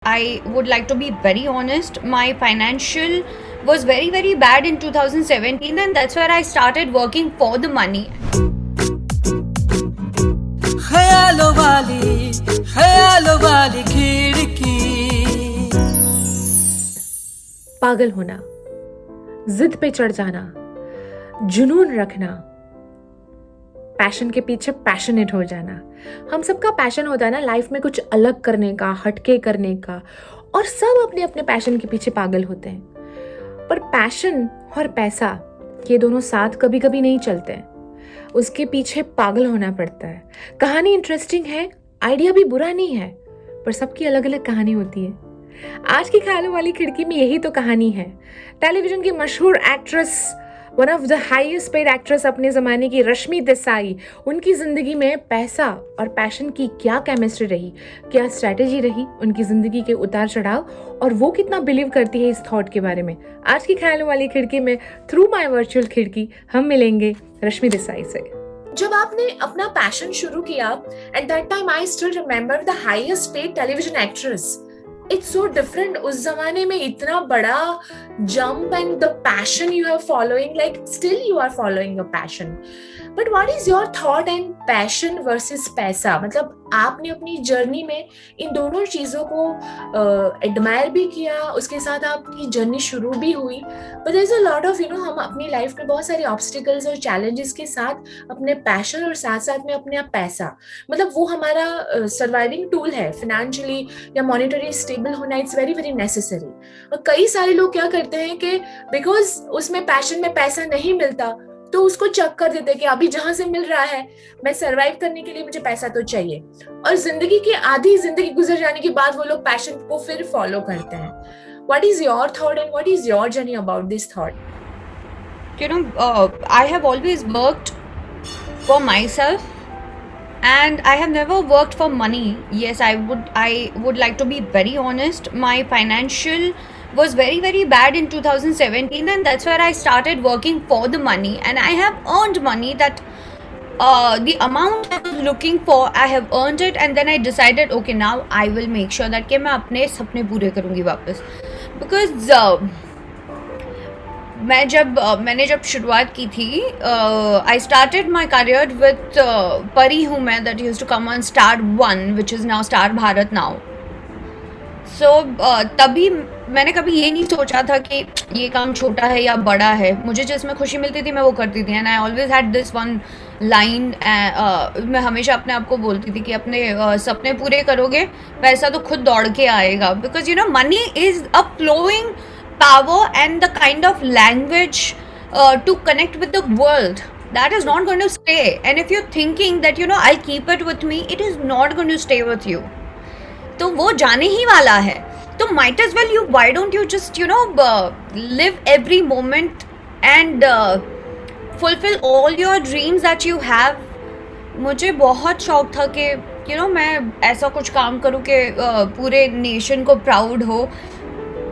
I would like to be very honest. My financial was very, very bad in 2017, and that's where I started working for the money. ख्यालों वाली खिड़की। पागल होना, जिद पे चढ़ जाना, जुनून रखना, पैशन के पीछे पैशनेट हो जाना। हम सबका पैशन होता है ना लाइफ में कुछ अलग करने का, हटके करने का, और सब अपने अपने पैशन के पीछे पागल होते हैं। पर पैशन और पैसा ये दोनों साथ कभी कभी नहीं चलते हैं, उसके पीछे पागल होना पड़ता है। कहानी इंटरेस्टिंग है, आइडिया भी बुरा नहीं है, पर सबकी अलग अलग कहानी होती है। आज की ख्यालों वाली खिड़की में यही तो कहानी है। टेलीविजन की मशहूर actress, one of the highest paid actress अपने ज़माने की रश्मि देसाई, उनकी ज़िंदगी में पैसा और पैशन की क्या केमिस्ट्री रही, क्या स्ट्रैटेजी रही, उनकी ज़िंदगी के उतार चढ़ाव, और वो कितना बिलीव करती है इस थॉट के बारे में। आज की ख्यालों वाली खिड़की में थ्रू माई वर्चुअल खिड़की हम मिलेंगे रश्मि देसाई से। जब आपने अपना पैशन शुरू किया, at that time I still remember the highest paid television actress. It's so different. उस जमाने में इतना बड़ा jump, and the passion you are following, like still you are following your passion. But what is your thought and passion versus पैसा? मतलब आपने अपनी journey में इन दोनों चीजों को एडमायर भी किया, उसके साथ आपकी जर्नी शुरू भी हुई। But there is a lot of हम अपनी लाइफ में बहुत सारे ऑब्स्टिकल्स और चैलेंजेस के साथ अपने पैशन और साथ साथ में अपने पैसा, मतलब वो हमारा सर्वाइविंग टूल है। फाइनेंशियली या मॉनेटरी स्टेबल होना इट्स वेरी वेरी नेसेसरी। और कई सारे लोग क्या करते हैं कि बिकॉज उसमें पैशन में पैसा नहीं मिलता तो उसको चक कर देते कि अभी जहां से मिल रहा है, मैं सरवाइव करने के लिए मुझे पैसा तो चाहिए, और जिंदगी की आधी जिंदगी गुजर जाने के बाद वो लोग पैशन को फिर फॉलो करते हैं। What is your thought and what is your journey about this thought? I have always worked for myself, and I have never worked for money. Yes, I would like to be very honest. My financial was very, very bad in 2017, and that's where I started working for the money, and I have earned money that the amount I was looking for, I have earned it, and then I decided, okay, now I will make sure that कि मैं अपने सपने पूरे करूँगी वापस, because मैंने जब शुरुआत की थी, I started my career with Pari hoon main, that use to come on Star 1 which is now Star Bharat now. So तभी मैंने कभी ये नहीं सोचा था कि ये काम छोटा है या बड़ा है। मुझे जिसमें खुशी मिलती थी मैं वो करती थी, and I always had this one line. मैं हमेशा अपने आप को बोलती थी कि अपने सपने पूरे करोगे, पैसा तो खुद दौड़ के आएगा, because money is a flowing power and the kind of language to connect with the world that is not going to stay. And if you're thinking that I'll keep it with me, it is not going to stay with you. तो वो जाने ही वाला है, तो might as well why don't you just live every moment and fulfill all your dreams that you have. मुझे बहुत शौक था कि मैं ऐसा कुछ काम करूँ कि पूरे नेशन को प्राउड हो,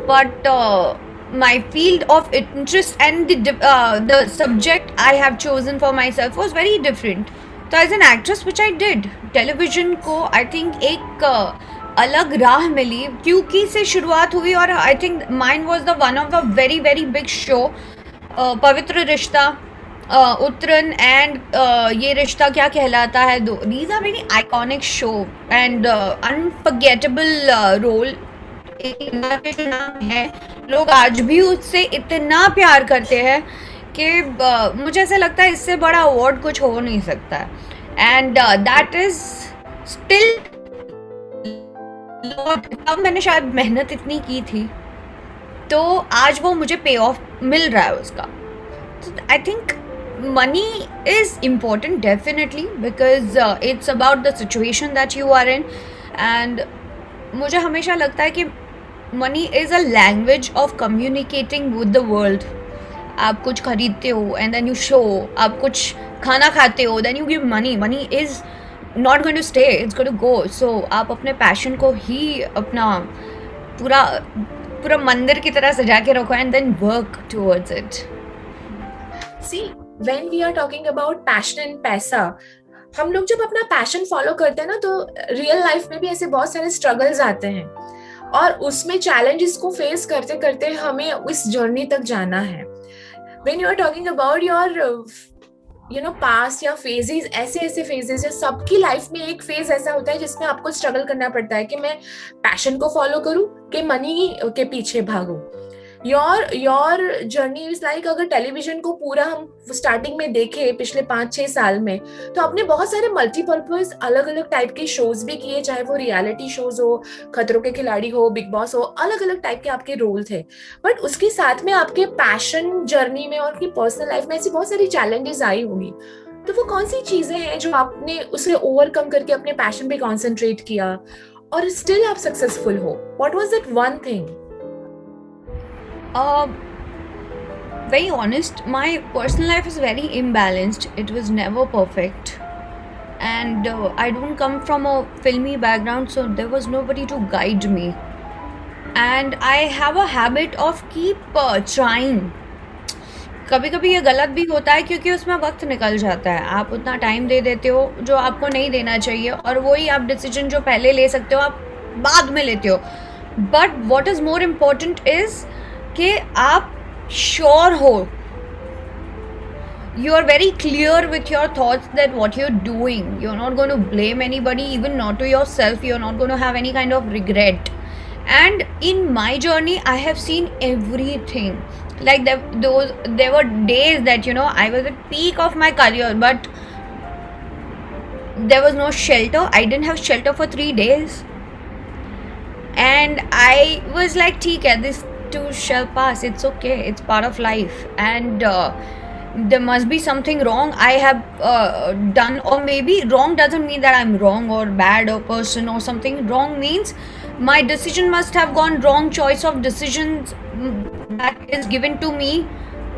but my field of interest and the subject I have chosen for myself was very different. So as an actress which I did, television को I think एक अलग राह मिली, क्योंकि से शुरुआत हुई, और I think mine was the one of the very very big show, पवित्र रिश्ता, उत्तरन, एंड ये रिश्ता क्या कहलाता है, these are very iconic show and unforgettable role. जो नाम है, लोग आज भी उससे इतना प्यार करते हैं कि मुझे ऐसा लगता है इससे बड़ा अवार्ड कुछ हो नहीं सकता है, एंड दैट इज स्टिल। तब मैंने शायद मेहनत इतनी की थी, तो आज वो मुझे पे ऑफ मिल रहा है उसका। I think money is important definitely, because it's about the situation that you are in, and मुझे हमेशा लगता है कि money is a language of communicating with the world. आप कुछ खरीदते हो एंड देन यू शो, आप कुछ खाना खाते हो then you give money. Money is not going to stay, it's going to go. So आप अपने पैशन को ही अपना पूरा मंदिर की तरह सजा के रखो, and then work towards it. See, when we are talking about passion and पैसा, हम लोग जब अपना पैशन फॉलो करते हैं ना, तो रियल लाइफ में भी ऐसे बहुत सारे स्ट्रगल्स आते हैं। और उसमें चैलेंजेस को फेस करते करते हमें उस जर्नी तक जाना है. When you are talking about your past या फेजेस, ऐसे फेजेस है, सबकी लाइफ में एक फेज ऐसा होता है जिसमें आपको स्ट्रगल करना पड़ता है कि मैं पैशन को फॉलो करूं कि मनी के पीछे भागूं. योर जर्नी इज लाइक, अगर टेलीविजन को पूरा हम स्टार्टिंग में देखे पिछले 5-6 साल में, तो आपने बहुत सारे मल्टीपर्पज अलग अलग टाइप के शोज भी किए, चाहे वो रियलिटी शोज हो, खतरों के खिलाड़ी हो, बिग बॉस हो, अलग अलग टाइप के आपके रोल थे. बट उसके साथ में आपके पैशन जर्नी में और आपकी पर्सनल लाइफ में ऐसी बहुत सारी चैलेंजेस आई होंगी. तो वो कौन सी चीजें हैं जो आपने उसे ओवरकम करके अपने पैशन पे कॉन्सेंट्रेट किया और स्टिल आप सक्सेसफुल हो? What was that one thing? Very honest, my personal life is very imbalanced. It was never perfect, and I don't come from a filmy background, so there was nobody to guide me. And I have a habit of keep trying. कभी कभी ये गलत भी होता है क्योंकि उसमें वक्त निकल जाता है, आप उतना टाइम दे देते हो जो आपको नहीं देना चाहिए, और वही आप डिसीजन जो पहले ले सकते हो आप बाद में लेते हो. But what is more important is कि आप श्योर हो, you are very clear with your thoughts that what you're doing, you're not going to blame anybody, even not to yourself, you're not going to have any kind of regret. And in my journey I have seen everything, like there were days that I was at peak of my career, but there was no shelter. I didn't have shelter for 3 days, and I was like, theek hai, this too shall pass, it's okay, it's part of life. And there must be something wrong I have done, or maybe wrong doesn't mean that I'm wrong or bad or person or something. Wrong means my decision must have gone wrong, choice of decisions that is given to me.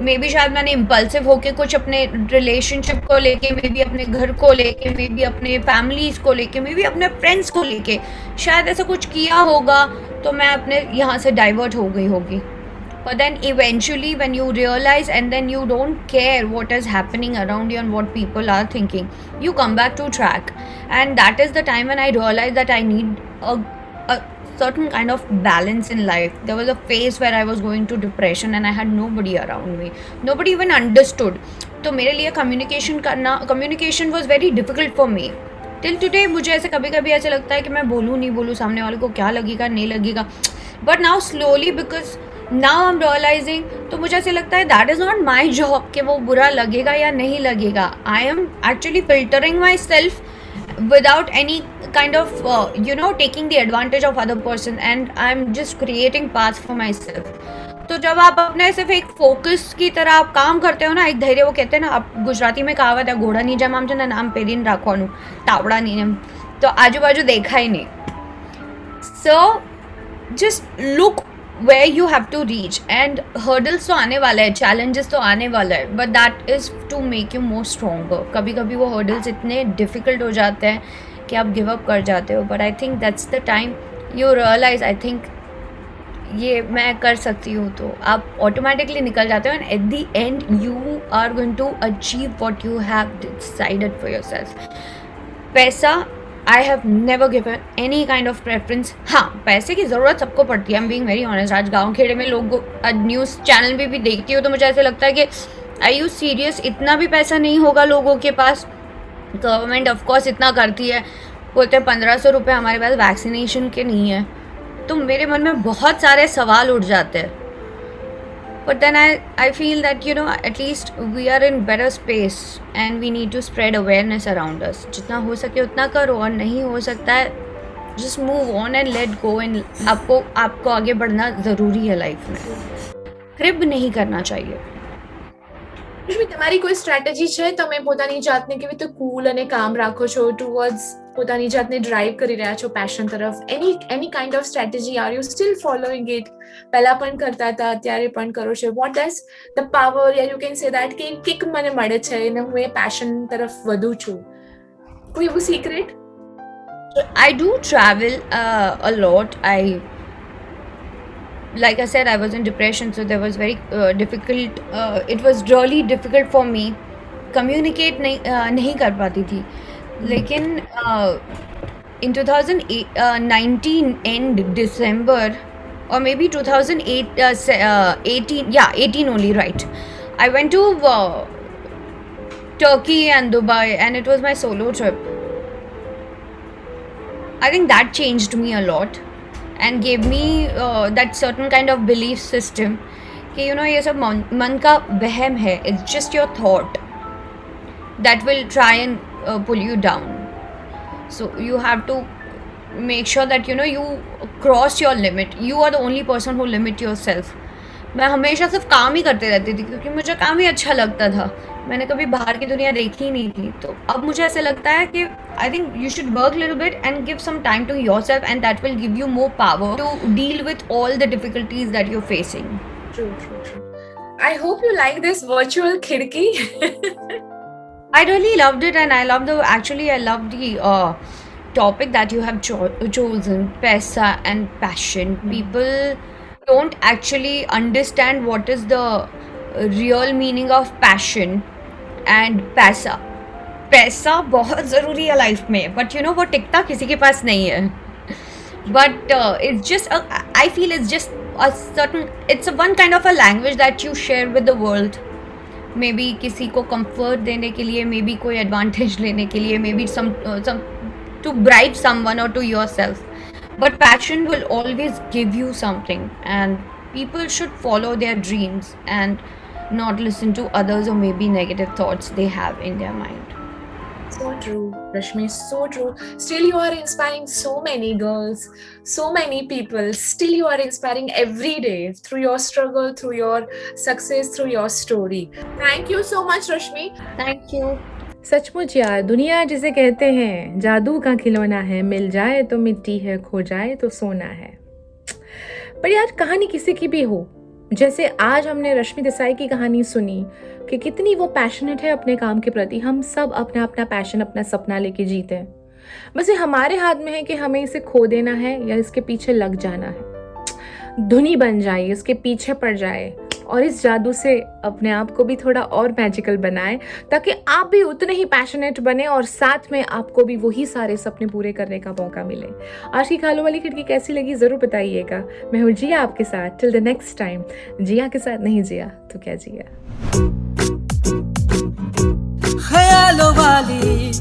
May be शायद मैंने impulsive होके कुछ अपने relationship को लेके, may be अपने घर को लेके, मे बी अपने फैमिलीज को लेके, मे बी अपने फ्रेंड्स को लेके शायद ऐसा कुछ किया होगा, तो मैं अपने यहाँ से डाइवर्ट हो गई होगी. But then eventually when you realize and then you don't care what is happening around you and what people are thinking, you come back to track. And that is the time when I realized that I need a certain kind of balance in life. There was a phase where I was going to depression and I had nobody around me. Nobody even understood. तो मेरे लिए communication was very difficult for me. Till today मुझे ऐसे कभी कभी ऐसे लगता है कि मैं बोलूँ नहीं बोलूँ, सामने वाले को क्या लगेगा नहीं लगेगा. But now slowly, because now I'm realizing, तो मुझे ऐसे लगता है that is not my job कि वो बुरा लगेगा या नहीं लगेगा. I am actually filtering myself without any kind of taking the advantage of other person, and I'm just creating paths for myself. तो जब आप अपने सिर्फ एक फोकस की तरह आप काम करते हो ना, एक धैर्य, वो कहते हैं ना, आप गुजराती में कहावत है, घोड़ा नहीं जम आम છે ને નામ પેરીને રાખવાનું, તાવડા નહીં એમ, તો આજુબાજુ દેખાય નહીં. So just look where you have to reach, and hurdles तो आने वाला है, challenges तो आने वाला है, but that is to make you more stronger. कभी कभी वो hurdles इतने difficult हो जाते हैं कि आप give up कर जाते हो, but I think that's the time you realize, I think ये मैं कर सकती हूँ, तो आप automatically निकल जाते हो, and at the end you are going to achieve what you have decided for yourself. पैसा I have never given any kind of preference. हाँ, पैसे की ज़रूरत सबको पड़ती है. I'm being very honest. आज गाँव खेड़े में लोग न्यूज़ चैनल में भी देखती हो तो मुझे ऐसे लगता है कि are you serious? इतना भी पैसा नहीं होगा लोगों के पास. गवर्नमेंट ऑफ कोर्स इतना करती है, बोलते हैं 1500 रुपये हमारे पास वैक्सीनेशन के नहीं है. तो मेरे मन में बहुत सारे सवाल उठ जाते हैं. But then I feel that at least we are in better space and we need to spread awareness around us. जितना हो सके उतना करो, और नहीं हो सकता है just move on and let go. And आपको आगे बढ़ना ज़रूरी है लाइफ में. क्रिब नहीं करना चाहिए. તમારી કોઈ સ્ટ્રેટેજી છે? તમે પોતાની જાતને કેવી રીતે કૂલ અને કામ રાખો છો ટુવર્ડ્સ પોતાની જાતને ડ્રાઈવ કરી રહ્યા છો પેશન તરફ? એની kind of strategy are you steel following it? પહેલા પણ કરતા હતા, અત્યારે પણ કરો છો? What does the power, yeah you can say that કે કિક મને મળે છે અને હું એ પેશન તરફ વધુ છું? કોઈ એવું secret? I do travel a lot. Like I said, I was in depression, so there was very difficult. It was really difficult for me. Communicate नहीं कर पाती थी. लेकिन in 2019 end December, or maybe 2008 18, yeah, 18 only, right? I went to Turkey and Dubai, and it was my solo trip. I think that changed me a lot and gave me that certain kind of belief system कि ये सब मन का वहम है. It's just your thought that will try and pull you down. So you have to make sure that you cross your limit. You are the only person who limit yourself. मैं हमेशा सिर्फ काम ही करते रहती थी क्योंकि मुझे काम ही अच्छा लगता था. मैंने कभी बाहर की दुनिया देखी ही नहीं थी. तो अब मुझे ऐसे लगता है कि I think you should work little bit and give some time to yourself, and that will give you more power to deal with all the difficulties that you are facing. True. I hope you like this virtual khidki. I really loved it, and I love the topic that you have chosen, paisa and passion. People don't actually understand what is the real meaning of passion and paisa. पैसा बहुत ज़रूरी है life में, but वो टिकता किसी के पास नहीं है. But it's just I feel it's just it's a one kind of a language that you share with the world. Maybe किसी को comfort देने के लिए, maybe कोई advantage लेने के लिए, maybe some to bribe someone or to yourself. But passion will always give you something, and people should follow their dreams and not listen to others or maybe negative thoughts they have in their mind. So true, Rashmi, so true. Still you are inspiring so many girls, so many people. Still you are inspiring every day through your struggle, through your success, through your story. Thank you so much, Rashmi. Thank you. सचमुच यार, दुनिया जिसे कहते हैं जादू का खिलौना है, मिल जाए तो मिट्टी है, खो जाए तो सोना है. पर यार कहानी किसी की भी हो, जैसे आज हमने रश्मि देसाई की कहानी सुनी कि कितनी वो पैशनेट है अपने काम के प्रति. हम सब अपना अपना पैशन, अपना सपना लेके जीते हैं. बस ये हमारे हाथ में है कि हमें इसे खो देना है या इसके पीछे लग जाना है, धुनी बन जाए, इसके पीछे पड़ जाए और इस जादू से अपने आप को भी थोड़ा और मैजिकल बनाए, ताकि आप भी उतने ही पैशनेट बने और साथ में आपको भी वही सारे सपने पूरे करने का मौका मिले. आज की खालों वाली खिड़की कैसी लगी ज़रूर बताइएगा. मैं हूँ जिया आपके साथ. टिल द नेक्स्ट टाइम, जिया के साथ नहीं जिया तो क्या जिया. ख्यालों वाली